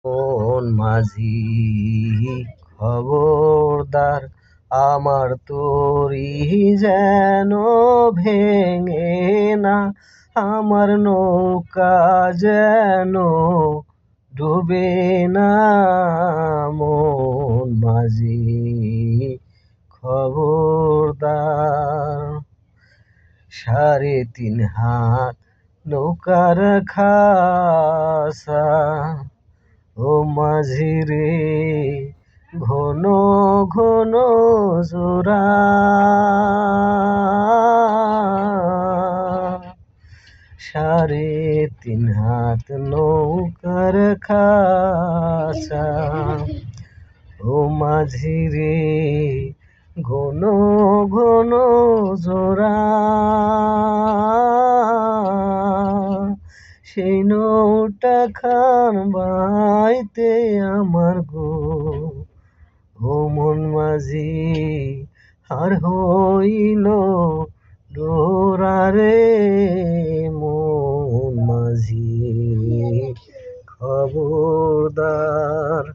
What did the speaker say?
মন মাঝি খবরদার, আমার তরি যেন ভেঙে না, আমার নৌকা যেন ডুবে না। মন মাঝি খবরদার, 3.5 হাত নৌকার খাসা, ও মাঝি রে ঘন ঘন জোড়া। 3.5 হাত নৌকার খাসা, ও মাঝি রে ঘন ঘন জোড়া। সেই নৌটা খান বাইতে আমার গো, ও মন মাঝি আর হইল ডোরারে। মন মাঝি খবরদার।